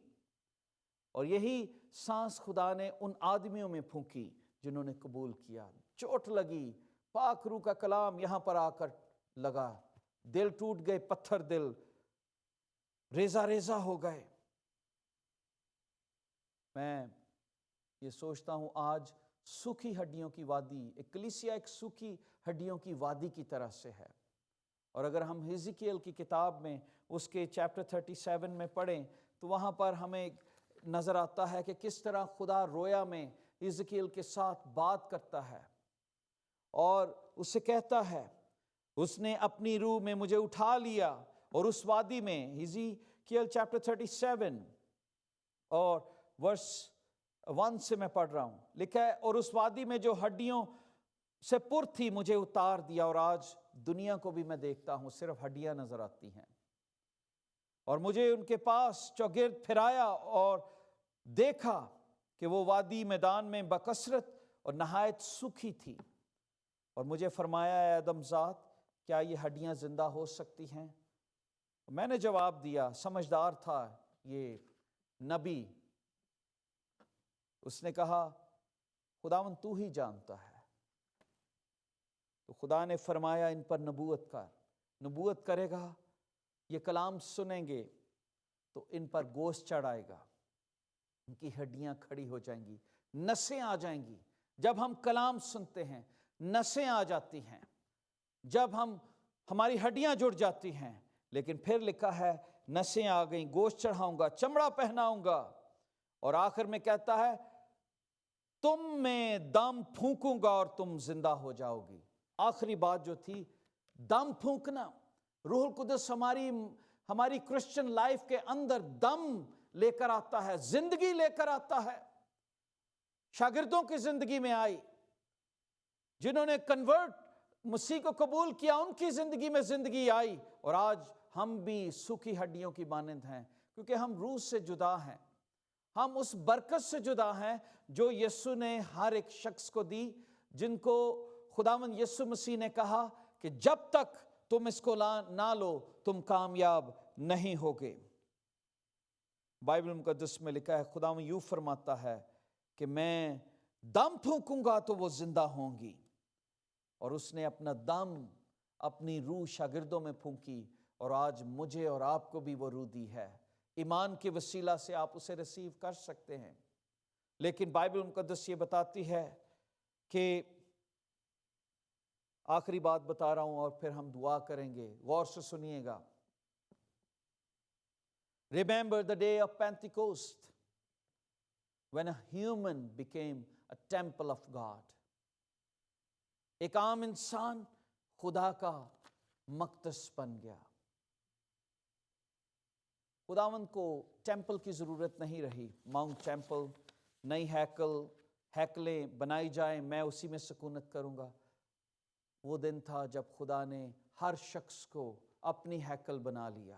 اور یہی سانس خدا نے ان آدمیوں میں پھونکی جنہوں نے قبول کیا۔ چوٹ لگی، پاک روح کا کلام یہاں پر آ کر لگا، دل ٹوٹ گئے، پتھر دل ریزہ ریزہ ہو گئے۔ میں یہ سوچتا ہوں آج سوکھی ہڈیوں کی وادی، ایک کلیسیا ایک سوکھی ہڈیوں کی وادی کی طرح سے ہے۔ اور اگر ہم حزقیل کی کتاب میں اس کے چیپٹر 37 میں پڑھیں تو وہاں پر ہمیں نظر آتا ہے کہ کس طرح خدا رویا میں حزقیل کے ساتھ بات کرتا ہے اور اس سے کہتا ہے، اس نے اپنی روح میں مجھے اٹھا لیا، اور اس وادی میں، حزقیل چیپٹر 37 اور ورس 1 سے میں پڑھ رہا ہوں، لکھا ہے، اور اس وادی میں جو ہڈیوں سے پر تھی مجھے اتار دیا۔ اور آج دنیا کو بھی میں دیکھتا ہوں، صرف ہڈیاں نظر آتی ہیں، اور مجھے ان کے پاس چوگرد پھرایا اور دیکھا کہ وہ وادی میدان میں بکثرت اور نہایت سوکھی تھی، اور مجھے فرمایا، اے آدم ذات، کیا یہ ہڈیاں زندہ ہو سکتی ہیں؟ میں نے جواب دیا، سمجھدار تھا یہ نبی، اس نے کہا، خداوند تو ہی جانتا ہے۔ تو خدا نے فرمایا، ان پر نبوت کرے گا، یہ کلام سنیں گے تو ان پر گوشت چڑھ آئے گا، ان کی ہڈیاں کھڑی ہو جائیں گی، نسیں آ جائیں گی۔ جب ہم کلام سنتے ہیں نسیں آ جاتی ہیں، جب ہماری ہڈیاں جڑ جاتی ہیں۔ لیکن پھر لکھا ہے، نسیں آ گئیں، گوشت چڑھاؤں گا، چمڑا پہناؤں گا، اور آخر میں کہتا ہے، تم میں دم پھونکوں گا اور تم زندہ ہو جاؤ گی۔ آخری بات جو تھی، دم پھونکنا۔ روح القدس ہماری کرسچن لائف کے اندر دم لے کر آتا ہے، زندگی لے کر آتا ہے۔ شاگردوں کی زندگی میں آئی، جنہوں نے مسیح کو قبول کیا، ان کی زندگی میں زندگی آئی، اور آج ہم بھی سوکھی ہڈیوں کی مانند ہیں، کیونکہ ہم روح سے جدا ہیں، ہم اس برکت سے جدا ہیں جو یسوع نے ہر ایک شخص کو دی، جن کو خداوند یسوع مسیح نے کہا کہ جب تک تم اس کو نہ لو تم کامیاب نہیں ہوگے۔ بائبل مقدس میں لکھا ہے، خداوند یوں فرماتا ہے کہ میں دم پھونکوں گا تو وہ زندہ ہوں گی، اور اس نے اپنا دم، اپنی روح شاگردوں میں پھونکی، اور آج مجھے اور آپ کو بھی وہ روح دی ہے۔ ایمان کے وسیلہ سے آپ اسے ریسیو کر سکتے ہیں، لیکن بائبل مقدس یہ بتاتی ہے کہ آخری بات بتا رہا ہوں اور پھر ہم دعا کریں گے، غور سے سنیے گا۔ Remember the day of Pentecost when a human became a temple of God. ایک عام انسان خدا کا مقدس بن گیا۔ خداوند کو ٹیمپل کی ضرورت نہیں رہی، ماؤنٹ ٹیمپل، نئی ہیکلیں بنائی جائیں، میں اسی میں سکونت کروں گا۔ وہ دن تھا جب خدا نے ہر شخص کو اپنی ہیکل بنا لیا۔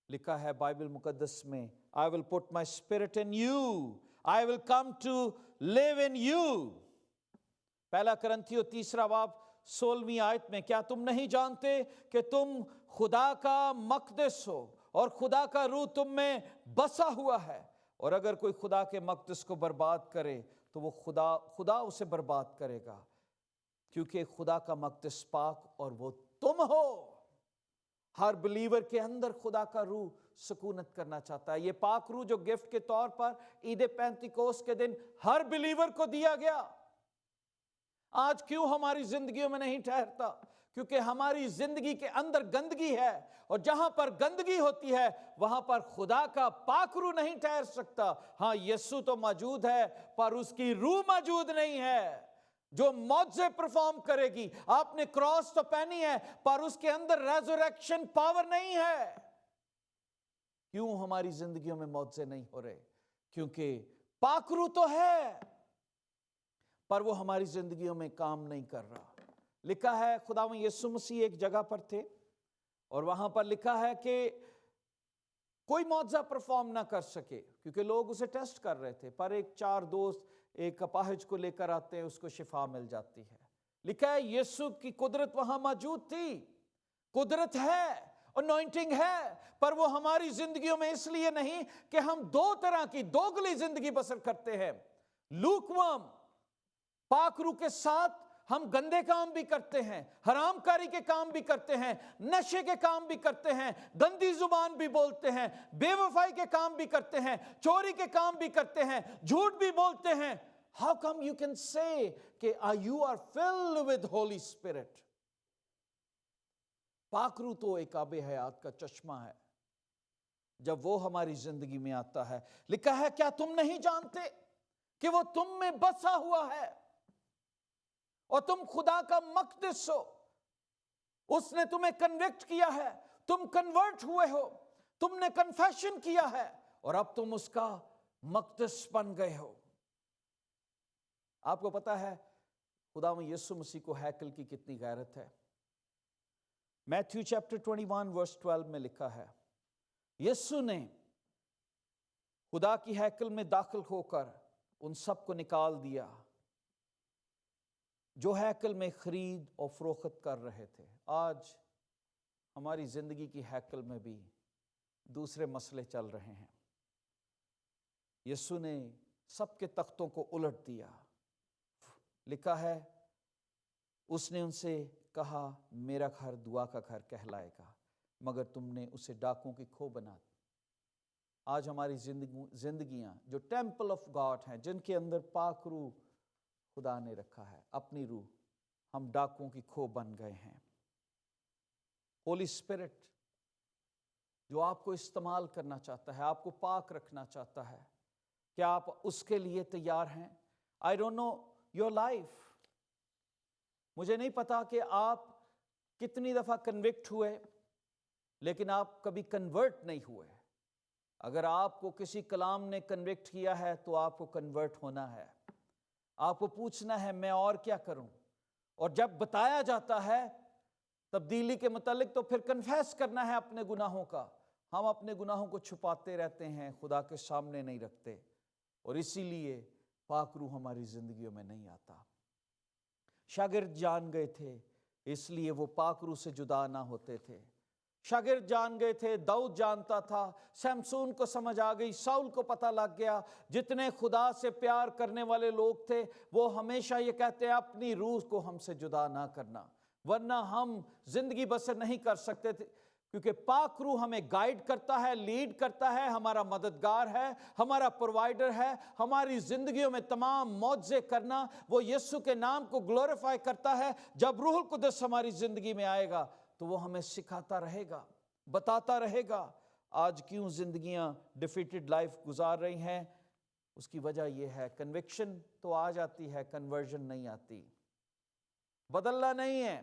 لکھا ہے بائبل مقدس میں، I will put my spirit in you, I will come to live in you۔ پہلا کرنتھیوں 3 باب 16 آیت میں، کیا تم نہیں جانتے کہ تم خدا کا مقدس ہو اور خدا کا روح تم میں بسا ہوا ہے؟ اور اگر کوئی خدا کے مقدس کو برباد کرے تو وہ خدا اسے برباد کرے گا، کیونکہ خدا کا مقدس پاک اور وہ تم ہو۔ ہر بلیور کے اندر خدا کا روح سکونت کرنا چاہتا ہے۔ یہ پاک روح جو گفٹ کے طور پر عید پینتیکوست کے دن ہر بلیور کو دیا گیا، آج کیوں ہماری زندگیوں میں نہیں ٹھہرتا؟ کیونکہ ہماری زندگی کے اندر گندگی ہے، اور جہاں پر گندگی ہوتی ہے وہاں پر خدا کا پاک روح نہیں ٹھہر سکتا۔ ہاں یسوع تو موجود ہے پر اس کی روح موجود نہیں ہے جو معجزے پرفارم کرے گی۔ آپ نے کراس تو پہنی ہے پر اس کے اندر ریزوریکشن پاور نہیں ہے۔ کیوں ہماری زندگیوں میں معجزے نہیں ہو رہے؟ کیونکہ پاک روح تو ہے پر وہ ہماری زندگیوں میں کام نہیں کر رہا۔ لکھا ہے خداوند یسوع مسیح ایک جگہ پر تھے اور وہاں پر لکھا ہے کہ کوئی معجزہ پرفارم نہ کر سکے کیونکہ لوگ اسے ٹیسٹ کر رہے تھے، پر ایک 4 دوست ایک اپاہج کو لے کر آتے ہیں، اس کو شفا مل جاتی ہے۔ لکھا ہے یسوع کی قدرت وہاں موجود تھی، قدرت ہے، انوائنٹنگ ہے، پر وہ ہماری زندگیوں میں اس لیے نہیں کہ ہم 2 طرح کی دوگلی زندگی بسر کرتے ہیں۔ لوکوارم، پاک روح کے ساتھ ہم گندے کام بھی کرتے ہیں، حرام کاری کے کام بھی کرتے ہیں، نشے کے کام بھی کرتے ہیں، گندی زبان بھی بولتے ہیں، بے وفائی کے کام بھی کرتے ہیں، چوری کے کام بھی کرتے ہیں، جھوٹ بھی بولتے ہیں۔ How come you can say کہ you are filled with Holy Spirit؟ پاک روح تو ایک آب حیات کا چشمہ ہے جب وہ ہماری زندگی میں آتا ہے۔ لکھا ہے کیا تم نہیں جانتے کہ وہ تم میں بسا ہوا ہے اور تم خدا کا مقدس ہو؟ اس نے تمہیں کنوکٹ کیا ہے، تم کنورٹ ہوئے ہو، تم نے کنفیشن کیا ہے اور اب تم اس کا مقدس بن گئے ہو۔ آپ کو پتا ہے خداوند یسوع مسیح کو ہیکل کی کتنی غیرت ہے؟ میتھیو چیپٹر 21 ورس 12 میں لکھا ہے یسوع نے خدا کی ہیکل میں داخل ہو کر ان سب کو نکال دیا جو ہیکل میں خرید اور فروخت کر رہے تھے۔ آج ہماری زندگی کی ہیکل میں بھی دوسرے مسئلے چل رہے ہیں۔ یسوع نے سب کے تختوں کو الٹ دیا۔ لکھا ہے اس نے ان سے کہا میرا گھر دعا کا گھر کہلائے گا، مگر تم نے اسے ڈاکوں کی کھو بنا دی۔ آج ہماری زندگیاں جو ٹیمپل آف گاڈ ہیں، جن کے اندر پاک روح خدا نے رکھا ہے، اپنی روح، ہم ڈاکوں کی کھو بن گئے ہیں۔ ہولی اسپرٹ جو آپ کو استعمال کرنا چاہتا ہے، آپ کو پاک رکھنا چاہتا ہے، کیا آپ اس کے لیے تیار ہیں؟ I don't know your life۔ مجھے نہیں پتا کہ آپ کتنی دفعہ کنوکٹ ہوئے لیکن آپ کبھی کنورٹ نہیں ہوئے۔ اگر آپ کو کسی کلام نے کنوکٹ کیا ہے تو آپ کو کنورٹ ہونا ہے، آپ کو پوچھنا ہے میں اور کیا کروں، اور جب بتایا جاتا ہے تبدیلی کے متعلق تو پھر کنفیس کرنا ہے اپنے گناہوں کا۔ ہم اپنے گناہوں کو چھپاتے رہتے ہیں، خدا کے سامنے نہیں رکھتے، اور اسی لیے پاک روح ہماری زندگیوں میں نہیں آتا۔ شاگرد جان گئے تھے اس لیے وہ پاک روح سے جدا نہ ہوتے تھے۔ شاگرد جان گئے تھے، داؤد جانتا تھا، سمسون کو سمجھ آ گئی، ساؤل کو پتہ لگ گیا۔ جتنے خدا سے پیار کرنے والے لوگ تھے وہ ہمیشہ یہ کہتے ہیں اپنی روح کو ہم سے جدا نہ کرنا، ورنہ ہم زندگی بسر نہیں کر سکتے تھے، کیونکہ پاک روح ہمیں گائیڈ کرتا ہے، لیڈ کرتا ہے، ہمارا مددگار ہے، ہمارا پرووائڈر ہے۔ ہماری زندگیوں میں تمام معجزے کرنا، وہ یسوع کے نام کو گلوریفائی کرتا ہے۔ جب روح القدس ہماری زندگی میں آئے گا تو وہ ہمیں سکھاتا رہے گا، بتاتا رہے گا۔ آج کیوں زندگیاں ڈیفیٹڈ لائف گزار رہی ہیں؟ اس کی وجہ یہ ہے کنوکشن تو آ جاتی ہے، کنورژن نہیں آتی، بدلنا نہیں ہے۔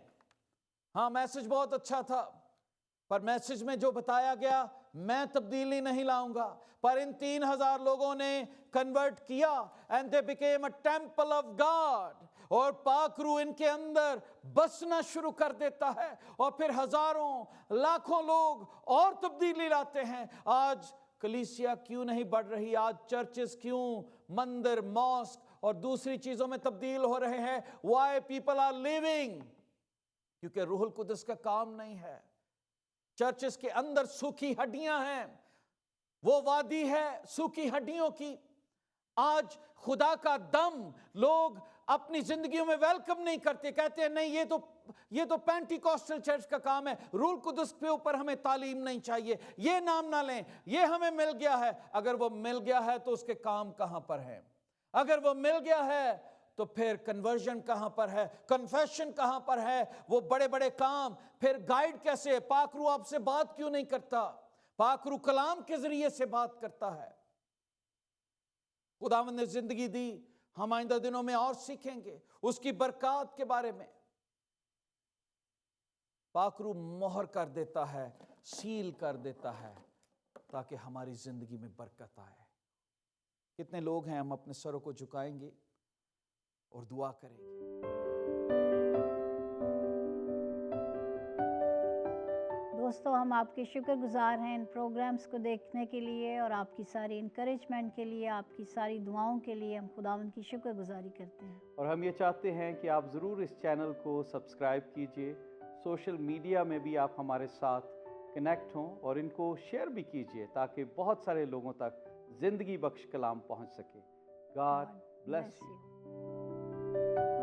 ہاں میسج بہت اچھا تھا پر میسج میں جو بتایا گیا میں تبدیلی نہیں لاؤں گا، پر ان 3000 لوگوں نے کنورٹ کیا and they became a temple of God، اور پاک روح ان کے اندر بسنا شروع کر دیتا ہے، اور پھر ہزاروں لاکھوں لوگ اور تبدیلی لاتے ہیں۔ آج کلیسیا کیوں نہیں بڑھ رہی؟ آج چرچز کیوں مندر، ماسک اور دوسری چیزوں میں تبدیل ہو رہے ہیں؟ why people are leaving؟ کیونکہ روح القدس کا کام نہیں ہے۔ چرچز کے اندر سوکھی ہڈیاں ہیں، وہ وادی ہے سوکھی ہڈیوں کی۔ آج خدا کا دم لوگ اپنی زندگیوں میں ویلکم نہیں کرتے، کہتے ہیں نہیں یہ تو پینٹیکوسٹل چرچ کا کام ہے، روح القدس کے اوپر ہمیں تعلیم نہیں چاہیے، یہ نام نہ لیں، یہ ہمیں مل گیا ہے۔ اگر وہ مل گیا ہے تو اس کے کام کہاں پر ہیں؟ اگر وہ مل گیا ہے تو پھر کنورژن کہاں پر ہے, کنفیشن کہاں پر ہے, وہ بڑے بڑے کام. پھر گائیڈ کیسے؟ پاک روح آپ سے بات کیوں نہیں کرتا؟ پاک روح کلام کے ذریعے سے بات کرتا ہے. خداوند نے زندگی دی, ہم آئندہ دنوں میں اور سیکھیں گے اس کی برکات کے بارے میں. پاک روح مہر کر دیتا ہے, سیل کر دیتا ہے تاکہ ہماری زندگی میں برکت آئے. کتنے لوگ ہیں ہم اپنے سروں کو جھکائیں گے اور دعا کریں گے. دوستو ہم آپ کے شکر گزار ہیں ان پروگرامز کو دیکھنے کے لیے اور آپ کی ساری انکریجمنٹ کے لیے, آپ کی ساری دعاؤں کے لیے ہم خداوند کی شکر گزاری کرتے ہیں. اور ہم یہ چاہتے ہیں کہ آپ ضرور اس چینل کو سبسکرائب کیجئے, سوشل میڈیا میں بھی آپ ہمارے ساتھ کنیکٹ ہوں اور ان کو شیئر بھی کیجئے تاکہ بہت سارے لوگوں تک زندگی بخش کلام پہنچ سکے. God bless you.